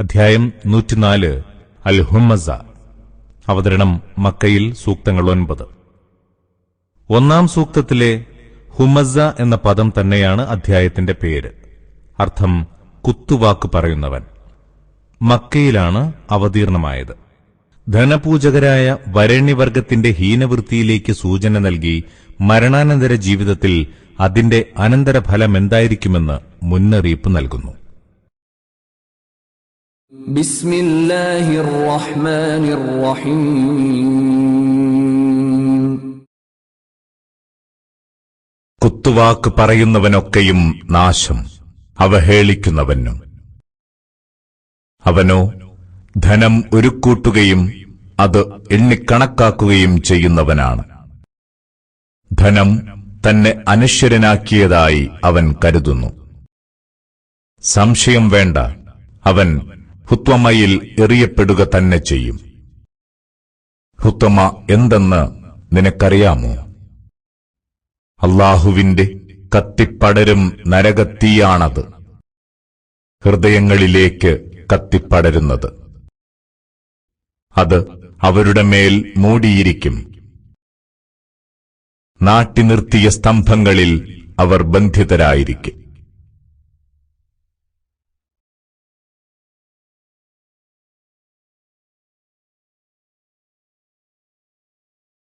അധ്യായം 104 അൽ ഹുമ്മസ. അവതരണം മക്കയിൽ. സൂക്തങ്ങൾ 9. ഒന്നാം സൂക്തത്തിലെ ഹുമ്മസ എന്ന പദം തന്നെയാണ് അധ്യായത്തിന്റെ പേര്. അർത്ഥം കുത്തുവാക്ക് പറയുന്നവൻ. മക്കയിലാണ് അവതീർണമായത്. ധനപൂജകരായ വരേണ്യവർഗത്തിന്റെ ഹീനവൃത്തിയിലേക്ക് സൂചന നൽകി മരണാനന്തര ജീവിതത്തിൽ അതിന്റെ അനന്തരഫലമെന്തായിരിക്കുമെന്ന് മുന്നറിയിപ്പ് നൽകുന്നു. ബിസ്മില്ലാഹിർ റഹ്മാനിർ റഹീം. കുത്തുവാക്ക് പറയുന്നവനൊക്കെയും നാശം, അവഹേളിക്കുന്നവനും. അവനോ ധനം ഒരുക്കൂട്ടുകയും അത് എണ്ണിക്കണക്കാക്കുകയും ചെയ്യുന്നവനാണ്. ധനം തന്നെ അനശ്വരനാക്കിയതായി അവൻ കരുതുന്നു. സംശയം വേണ്ട, അവൻ ഹുത്വമയിൽ എറിയപ്പെടുക തന്നെ ചെയ്യും. ഹുത്വമ എന്തെന്ന് നിനക്കറിയാമോ? അല്ലാഹുവിന്റെ കത്തിപ്പടരും നരകത്തീയാണത്, ഹൃദയങ്ങളിലേക്ക് കത്തിപ്പടരുന്നത്. അത് അവരുടെ മേൽ മൂടിയിരിക്കും. നാട്ടി നിർത്തിയ സ്തംഭങ്ങളിൽ അവർ ബന്ധിതരായിരിക്കും.